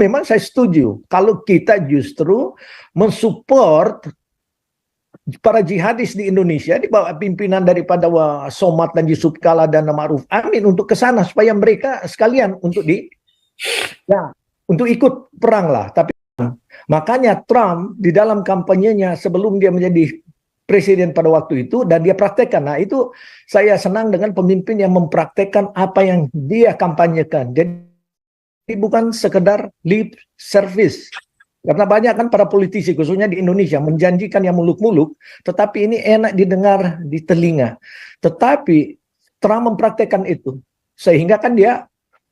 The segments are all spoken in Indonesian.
memang saya setuju kalau kita justru mensupport para jihadis di Indonesia di bawah pimpinan daripada Somad dan Yusuf Kala dan Ma'ruf Amin untuk ke sana supaya mereka sekalian untuk untuk ikut perang lah. Tapi makanya Trump di dalam kampanyenya sebelum dia menjadi presiden pada waktu itu dan dia praktekkan. Nah, itu saya senang dengan pemimpin yang mempraktekkan apa yang dia kampanyekan. Jadi bukan sekedar lip service. Karena banyak kan para politisi, khususnya di Indonesia, menjanjikan yang muluk-muluk, tetapi ini enak didengar di telinga. Tetapi Trump mempraktekkan itu, sehingga kan dia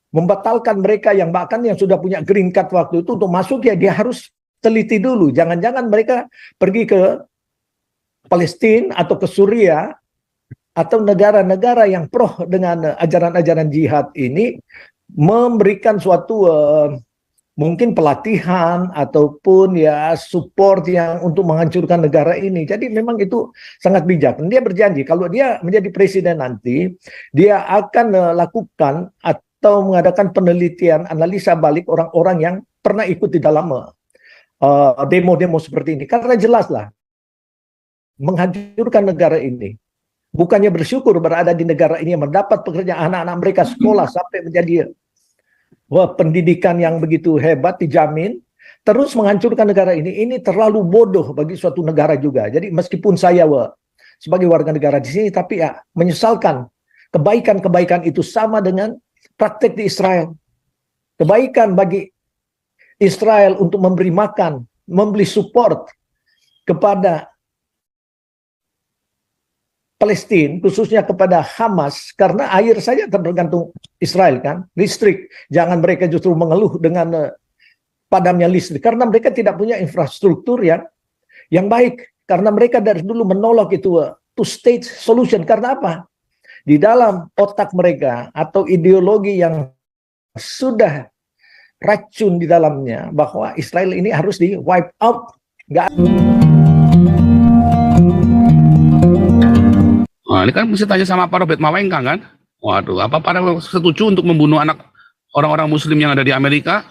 membatalkan mereka yang bahkan yang sudah punya green card waktu itu untuk masuk, ya dia harus teliti dulu. Jangan-jangan mereka pergi ke Palestina atau ke Suriah, atau negara-negara yang pro dengan ajaran-ajaran jihad ini, memberikan suatu mungkin pelatihan ataupun ya support yang untuk menghancurkan negara ini. Jadi memang itu sangat bijak. Dia berjanji kalau dia menjadi presiden nanti, dia akan lakukan atau mengadakan penelitian analisa balik orang-orang yang pernah ikut di dalam demo-demo seperti ini. Karena jelaslah menghancurkan negara ini. Bukannya bersyukur berada di negara ini yang mendapat pekerjaan, anak-anak mereka sekolah sampai menjadi pendidikan yang begitu hebat dijamin, terus menghancurkan negara ini terlalu bodoh bagi suatu negara juga. Jadi meskipun saya sebagai warga negara di sini, tapi ya menyesalkan kebaikan-kebaikan itu sama dengan praktek di Israel. Kebaikan bagi Israel untuk memberi makan, membeli support kepada Palestina, khususnya kepada Hamas, karena air saja tergantung Israel kan, listrik. Jangan mereka justru mengeluh dengan padamnya listrik, karena mereka tidak punya infrastruktur yang baik, karena mereka dari dulu menolak itu two-state solution. Karena apa? Di dalam otak mereka atau ideologi yang sudah racun di dalamnya, bahwa Israel ini harus di wipe out. Nah, ini kan mesti tanya sama Pak Robert Mawengkang kan? Waduh, apa Pak Robert setuju untuk membunuh anak orang-orang Muslim yang ada di Amerika?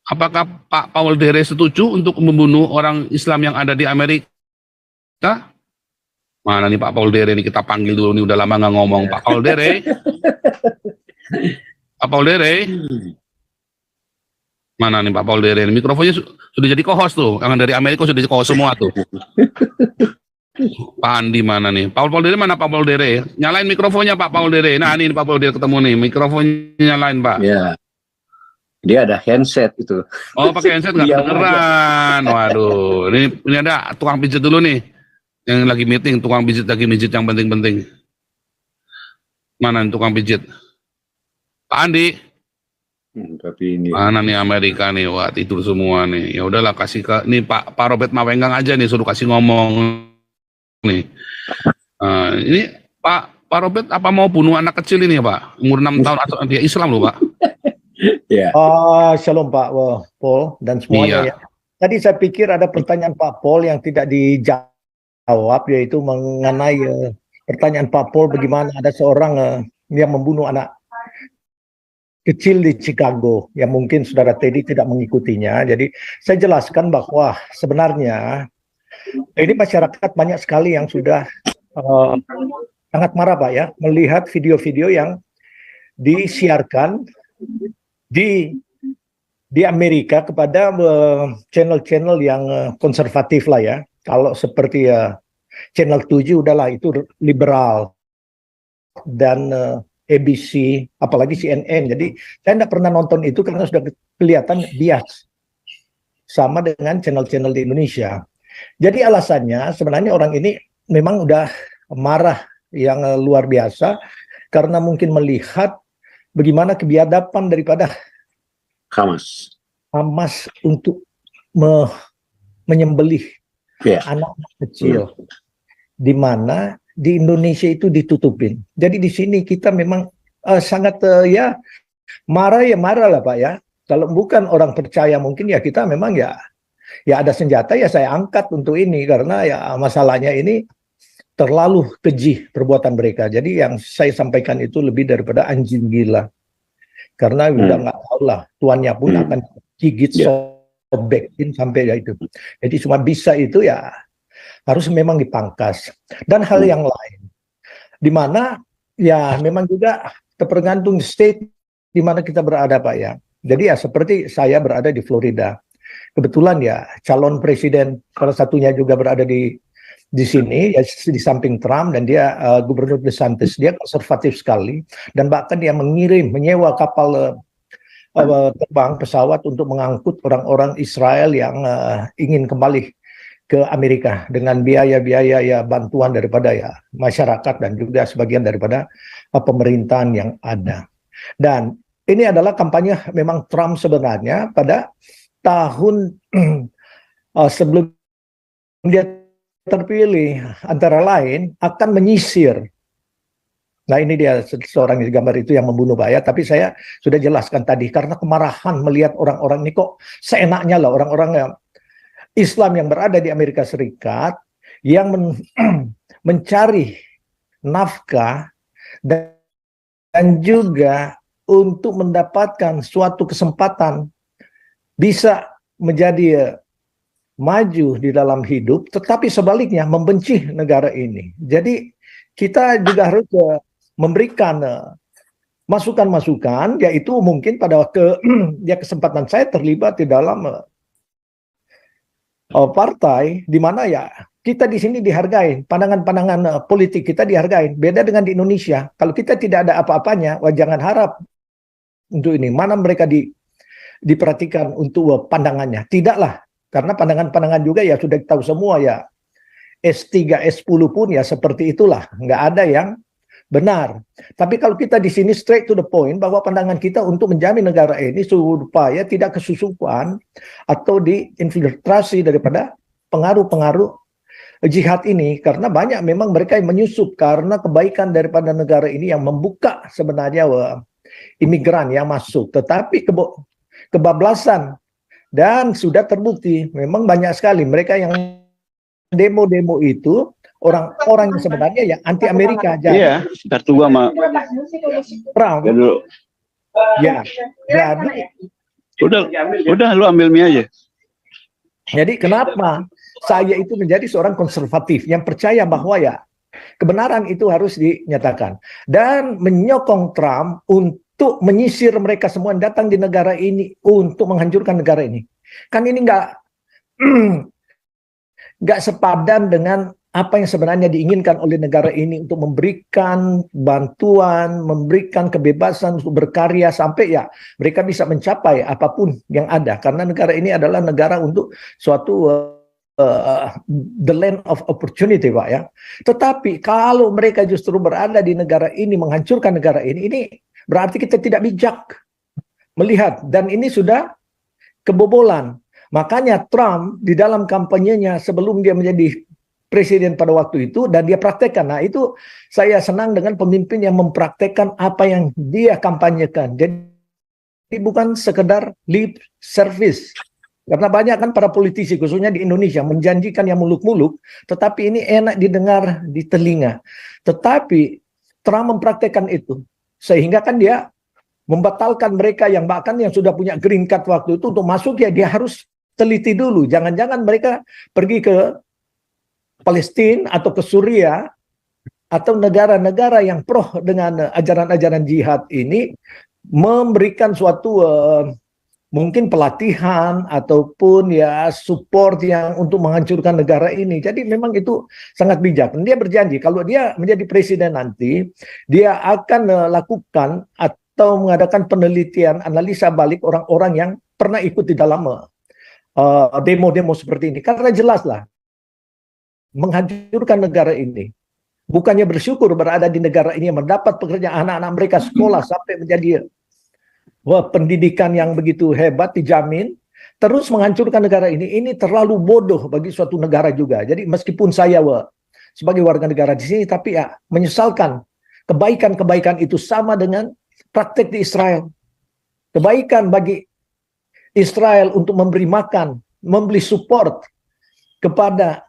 Apakah Pak Paul Dere setuju untuk membunuh orang Islam yang ada di Amerika? Mana nih Pak Paul Dere, ini kita panggil dulu nih, udah lama nggak ngomong. Pak Paul Dere, Pak Paul Dere, mana nih Pak Paul Dere? Mikrofonnya sudah jadi co-host tuh, yang dari Amerika sudah jadi co-host semua tuh. Pak Andi mana nih? Paul Dere mana Pak Paul Dere? Nyalain mikrofonnya Pak Paul Dere. Nah ini Pak Paul Dere ketemu nih, mikrofonnya nyalain Pak. Ya, dia ada handset itu. Oh pakai handset nggak kedengeran. Waduh, ini ada tukang pijit dulu nih, yang lagi meeting, tukang pijit lagi pijit yang penting-penting. Mana nih tukang pijit? Pak Andi. Tapi ini mana nih Amerika nih? Wah tidur semua nih. Ya udahlah kasih ke nih Pak Robert Mawengkang aja nih, suruh kasih ngomong. Nih, ini Pak Robert apa mau bunuh anak kecil ini ya Pak, umur 6 tahun atau dia Islam loh Pak? Ya. Shalom Pak Paul dan semuanya. Iya. Ya. Tadi saya pikir ada pertanyaan Pak Paul yang tidak dijawab, yaitu mengenai pertanyaan Pak Paul bagaimana ada seorang yang membunuh anak kecil di Chicago, yang mungkin saudara Teddy tidak mengikutinya. Jadi saya jelaskan bahwa sebenarnya ini masyarakat banyak sekali yang sudah sangat marah Pak ya, melihat video-video yang disiarkan di Amerika kepada channel-channel yang konservatif lah ya. Kalau seperti channel 7 udahlah itu liberal, dan ABC, apalagi CNN. Jadi saya tidak pernah nonton itu karena sudah kelihatan bias sama dengan channel-channel di Indonesia. Jadi alasannya sebenarnya orang ini memang udah marah yang luar biasa karena mungkin melihat bagaimana kebiadaban daripada Hamas untuk menyembelih anak kecil, di mana di Indonesia itu ditutupin. Jadi di sini kita memang sangat ya marah lah Pak ya. Kalau bukan orang percaya mungkin ya kita memang ya ada senjata ya saya angkat untuk ini, karena ya masalahnya ini terlalu keji perbuatan mereka. Jadi yang saya sampaikan itu lebih daripada anjing gila, karena udah nggak tahu lah tuannya pun akan gigit, sobekin sampai ya itu. Jadi cuma bisa itu ya harus memang dipangkas. Dan hal yang lain, di mana ya memang juga tergantung state di mana kita berada, Pak ya. Jadi ya seperti saya berada di Florida. Kebetulan ya calon presiden salah satunya juga berada di sini ya, di samping Trump, dan dia Gubernur DeSantis. Dia konservatif sekali dan bahkan dia menyewa kapal terbang pesawat untuk mengangkut orang-orang Israel yang ingin kembali ke Amerika dengan biaya-biaya ya bantuan daripada ya masyarakat dan juga sebagian daripada pemerintahan yang ada. Dan ini adalah kampanye memang Trump sebenarnya pada tahun sebelum dia terpilih, antara lain akan menyisir. Nah ini dia seorang di gambar itu yang membunuh Pak ya, tapi saya sudah jelaskan tadi karena kemarahan melihat orang-orang ini kok seenaknya lah orang-orang Islam yang berada di Amerika Serikat yang mencari nafkah dan juga untuk mendapatkan suatu kesempatan bisa menjadi maju di dalam hidup, tetapi sebaliknya membenci negara ini. Jadi kita juga harus memberikan masukan-masukan, yaitu mungkin pada kesempatan saya terlibat di dalam partai di mana ya kita di sini dihargai, pandangan-pandangan politik kita dihargai. Beda dengan di Indonesia, kalau kita tidak ada apa-apanya, wah jangan harap untuk ini. Mana mereka diperhatikan untuk pandangannya? Tidaklah, karena pandangan-pandangan juga ya sudah tahu semua ya. S3, S10 pun ya seperti itulah, nggak ada yang benar. Tapi kalau kita di sini straight to the point bahwa pandangan kita untuk menjamin negara ini supaya tidak kesusupan atau diinfiltrasi daripada pengaruh-pengaruh jihad ini, karena banyak memang mereka yang menyusup karena kebaikan daripada negara ini yang membuka sebenarnya imigran yang masuk, tetapi kebablasan dan sudah terbukti memang banyak sekali mereka yang demo-demo itu orang-orang yang sebenarnya yang anti Amerika. Iya, kartu gua sama Trump. Ya, jadi udah lu ambil mie aja. Jadi kenapa saya itu menjadi seorang konservatif yang percaya bahwa ya kebenaran itu harus dinyatakan dan menyokong Trump untuk menyisir mereka semua yang datang di negara ini untuk menghancurkan negara ini. Kan ini nggak sepadan dengan apa yang sebenarnya diinginkan oleh negara ini untuk memberikan bantuan, memberikan kebebasan untuk berkarya sampai ya mereka bisa mencapai apapun yang ada. Karena negara ini adalah negara untuk suatu the land of opportunity, Pak ya. Tetapi kalau mereka justru berada di negara ini, menghancurkan negara ini berarti kita tidak bijak melihat, dan ini sudah kebobolan. Makanya Trump di dalam kampanyenya sebelum dia menjadi presiden pada waktu itu, dan dia praktekkan. Nah itu saya senang dengan pemimpin yang mempraktekkan apa yang dia kampanyekan. Jadi bukan sekedar lip service. Karena banyak kan para politisi, khususnya di Indonesia, menjanjikan yang muluk-muluk, tetapi ini enak didengar di telinga. Tetapi Trump mempraktekkan itu. Sehingga kan dia membatalkan mereka yang bahkan yang sudah punya green card waktu itu untuk masuk, ya dia harus teliti dulu. Jangan-jangan mereka pergi ke Palestina atau ke Suriah atau negara-negara yang pro dengan ajaran-ajaran jihad ini, memberikan suatu mungkin pelatihan ataupun ya support yang untuk menghancurkan negara ini. Jadi memang itu sangat bijak. Dia berjanji kalau dia menjadi presiden nanti, dia akan lakukan atau mengadakan penelitian analisa balik orang-orang yang pernah ikut di dalam demo-demo seperti ini. Karena jelaslah menghancurkan negara ini. Bukannya bersyukur berada di negara ini yang mendapat pekerjaan, anak-anak mereka sekolah sampai menjadi pendidikan yang begitu hebat dijamin, terus menghancurkan negara ini terlalu bodoh bagi suatu negara juga. Jadi meskipun saya sebagai warga negara di sini, tapi ya menyesalkan kebaikan-kebaikan itu sama dengan praktek di Israel. Kebaikan bagi Israel untuk memberi makan, membeli support kepada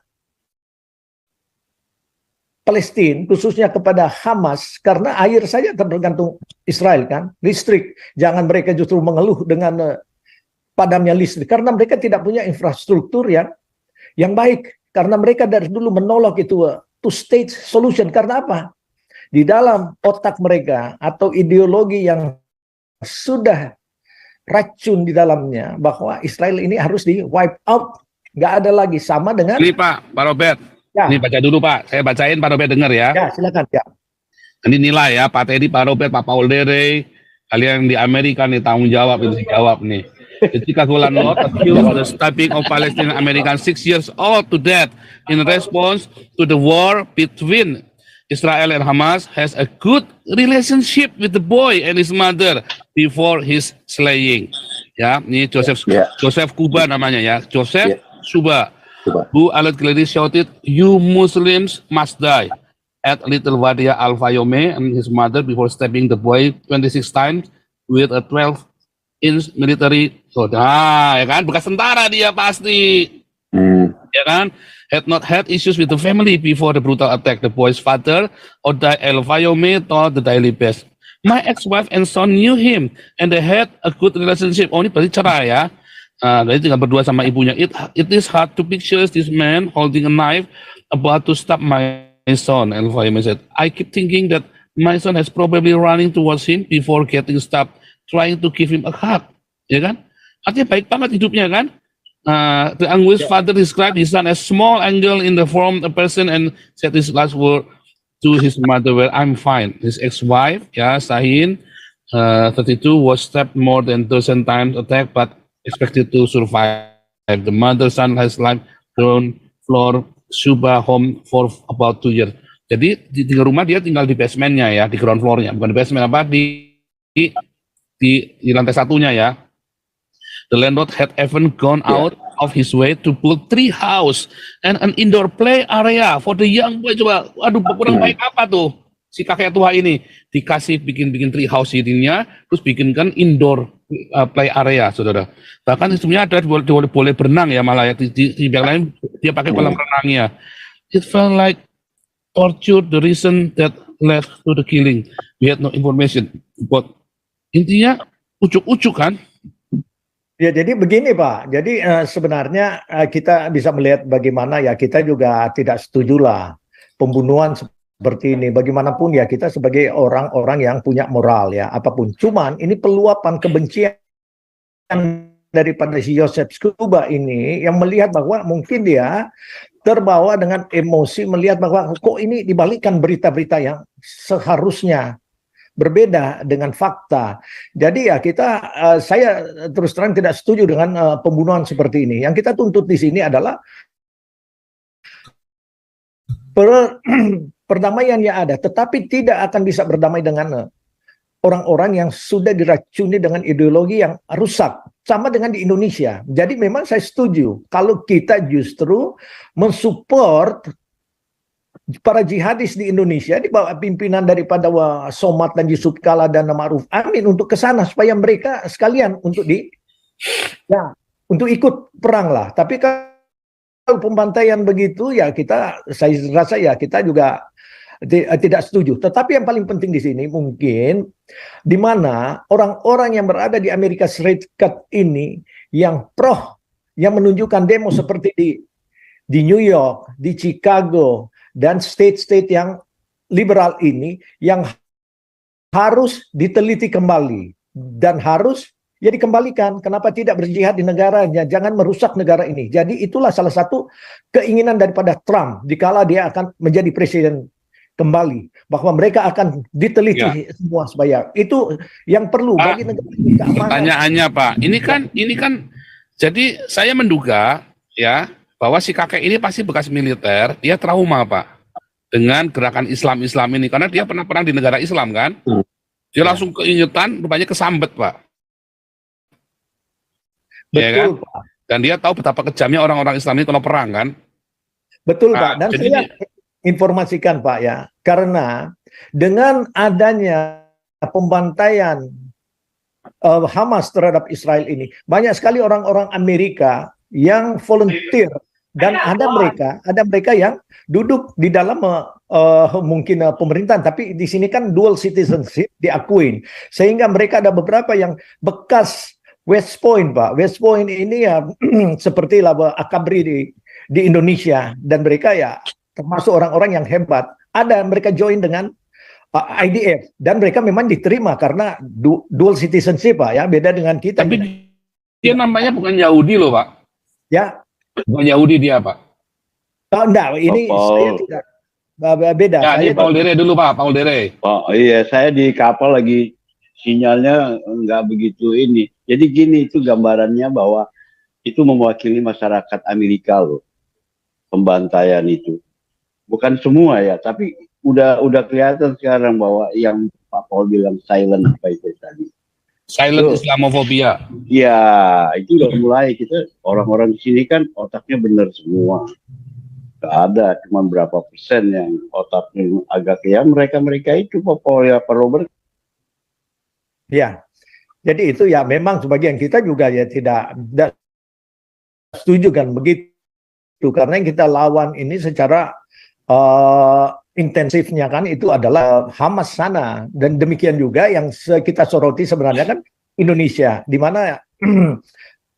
Palestina, khususnya kepada Hamas, karena air saja tergantung Israel kan, listrik. Jangan mereka justru mengeluh dengan padamnya listrik karena mereka tidak punya infrastruktur yang baik, karena mereka dari dulu menolak itu two state solution. Karena apa? Di dalam otak mereka atau ideologi yang sudah racun di dalamnya bahwa Israel ini harus di wipe out, nggak ada lagi, sama dengan Ini Pak Robert, ya, ini baca dulu Pak, saya bacain Pak Robert dengar ya. ya silakan ya. Ini nilai ya, Pak Teddy, Pak Robert, Pak Paul Dere, kalian di Amerika nih tanggung jawab ini dijawab nih. Ketika Golan Lot accused the stabbing of Palestinian American 6 years old to death in response to the war between Israel and Hamas, has a good relationship with the boy and his mother before his slaying. Ya, ini Joseph Kuba namanya ya, Joseph Suba, who allegedly shouted, "You Muslims must die," at Little Wadia Al Fayoume and his mother before stabbing the boy 26 times with a 12-inch military sword. Ya kan, bekas tentara dia pasti. Ya kan, had not had issues with the family before the brutal attack. The boy's father, Oday El Fayoume, told the Daily Beast, "My ex-wife and son knew him and they had a good relationship." Oh, ini berarti cerai ya. Jadi tinggal berdua sama ibunya. It is hard to picture this man holding a knife about to stab my son, El Fayoume said. "I keep thinking that my son has probably running towards him before getting stabbed, trying to give him a hug." Ya kan? Artinya baik banget hidupnya kan? The anguished father described his son as small angle in the form of a person and said his last word to his mother, "Well, I'm fine." His ex-wife, ya, Sahin, 32, was stabbed more than 12 times attack, but expected to survive. The mother son has life ground floor Suba home for about 2 years. Jadi di rumah dia tinggal di basementnya ya, di ground floornya, bukan di basement apa, di lantai satunya ya. The landlord had even gone out of his way to build tree house and an indoor play area for the young boy. Coba, aduh, kurang baik apa tuh si kakek tua ini, dikasih bikin tree house ininya, terus bikinkan indoor play area, saudara. Bahkan sebenarnya ada boleh berenang ya, malah ya di yang lain dia pakai kolam renangnya. It felt like torture, the reason that led to the killing. We had no information, but intinya ucuk-ucuk kan. Ya, jadi begini Pak, jadi sebenarnya kita bisa melihat bagaimana ya, kita juga tidak setujulah pembunuhan seperti ini. Bagaimanapun ya, kita sebagai orang-orang yang punya moral ya, apapun. Cuman ini peluapan kebencian daripada si Joseph Kuba ini yang melihat bahwa mungkin dia terbawa dengan emosi melihat bahwa kok ini dibalikkan berita-berita yang seharusnya berbeda dengan fakta. Jadi ya saya terus terang tidak setuju dengan pembunuhan seperti ini. Yang kita tuntut di sini adalah perdamaian yang ada, tetapi tidak akan bisa berdamai dengan orang-orang yang sudah diracuni dengan ideologi yang rusak. Sama dengan di Indonesia. Jadi memang saya setuju kalau kita justru mensupport para jihadis di Indonesia di bawah pimpinan daripada Somad dan Yusuf Kala dan Ma'ruf Amin untuk ke sana supaya mereka sekalian untuk untuk ikut perang lah. Tapi kalau pembantaian begitu ya saya rasa ya kita juga tidak setuju. Tetapi yang paling penting di sini mungkin di mana orang-orang yang berada di Amerika Serikat ini yang yang menunjukkan demo seperti di New York, di Chicago, dan state-state yang liberal ini yang harus diteliti kembali dan harus ya dikembalikan. Kenapa tidak berjihad di negaranya? Jangan merusak negara ini. Jadi itulah salah satu keinginan daripada Trump dikala dia akan menjadi presiden kembali, bahwa mereka akan diteliti semua supaya itu yang perlu bagi negara ini keamanan. Pertanyaannya Pak, ini kan jadi saya menduga ya bahwa si kakek ini pasti bekas militer, dia trauma Pak dengan gerakan Islam ini karena dia pernah perang di negara Islam kan, dia langsung keingetan, rupanya kesambet Pak. Betul ya kan? Pak. Dan dia tahu betapa kejamnya orang-orang Islam ini kalau perang kan. Betul Pak. Dan saya informasikan Pak ya, karena dengan adanya pembantaian Hamas terhadap Israel ini, banyak sekali orang-orang Amerika yang volunteer dan ada mereka yang duduk di dalam mungkin pemerintahan, tapi di sini kan dual citizenship diakuin, sehingga mereka ada beberapa yang bekas West Point, Pak. West Point ini ya seperti laba Akabri di Indonesia, dan mereka ya termasuk orang-orang yang hebat. Ada mereka join dengan IDF, dan mereka memang diterima karena dual citizenship, Pak, ya, beda dengan kita. Tapi dia namanya bukan Yahudi loh, Pak. Ya, Bukan Yahudi dia, Pak. enggak, ini Paul. saya tidak beda. Ya, Saya ini Paul Dere dulu, Pak. Paul Dere. Oh iya, saya di kapal lagi sinyalnya nggak begitu ini. Jadi gini, itu gambarannya bahwa itu mewakili masyarakat Amerika loh, pembantaian itu. Bukan semua ya, tapi udah kelihatan sekarang bahwa yang Pak Paul bilang silent apa itu tadi. Silent Tuh. Islamophobia. Ya, itu udah mulai. Kita orang-orang di sini kan otaknya benar semua. Gak ada, cuma berapa persen yang otaknya agak ya mereka itu Pak Paul ya Pak Robert. Ya, jadi itu ya memang sebagian kita juga ya tidak setuju kan begitu, karena yang kita lawan ini secara intensifnya kan itu adalah Hamas sana, dan demikian juga yang kita soroti sebenarnya kan Indonesia, di mana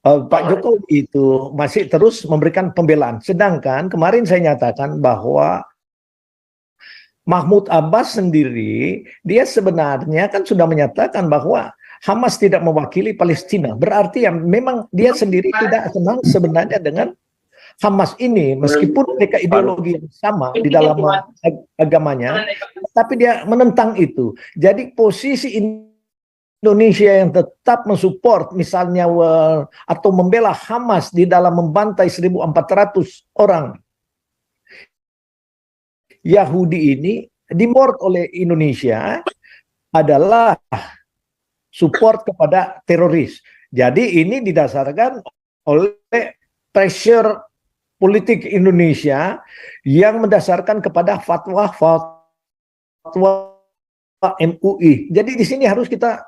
Pak Jokowi itu masih terus memberikan pembelaan, sedangkan kemarin saya nyatakan bahwa Mahmud Abbas sendiri, dia sebenarnya kan sudah menyatakan bahwa Hamas tidak mewakili Palestina. Berarti ya memang dia sendiri tidak senang sebenarnya dengan Hamas ini, meskipun mereka ideologi yang sama di dalam agamanya, tapi dia menentang itu. Jadi posisi Indonesia yang tetap mensupport misalnya atau membela Hamas di dalam membantai 1.400 orang Yahudi ini dimord oleh Indonesia adalah support kepada teroris. Jadi ini didasarkan oleh pressure politik Indonesia yang mendasarkan kepada fatwa MUI. Jadi di sini harus kita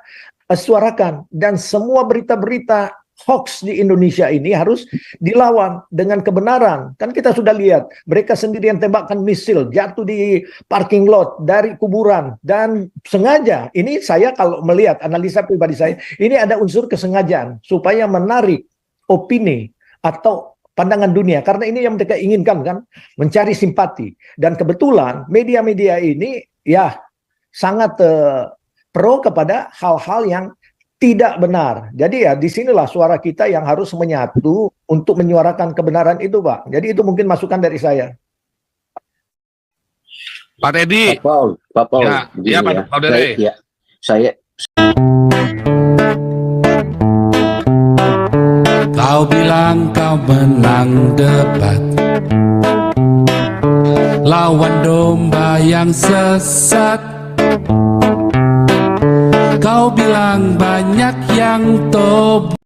suarakan, dan semua berita-berita hoax di Indonesia ini harus dilawan dengan kebenaran. Kan kita sudah lihat, mereka sendiri yang tembakkan misil, jatuh di parking lot, dari kuburan, dan sengaja. Ini saya kalau melihat, analisa pribadi saya, ini ada unsur kesengajaan, supaya menarik opini atau pandangan dunia. Karena ini yang mereka inginkan kan, mencari simpati. Dan kebetulan media-media ini ya sangat pro kepada hal-hal yang tidak benar. Jadi ya disinilah suara kita yang harus menyatu untuk menyuarakan kebenaran itu, Pak. Jadi itu mungkin masukan dari saya. Pak Teddy. Pak Paul. Ya, Gini ya, Pak Paul Dere. Saya Kau bilang kau menang debat, lawan domba yang sesat. Kau bilang banyak yang tobat.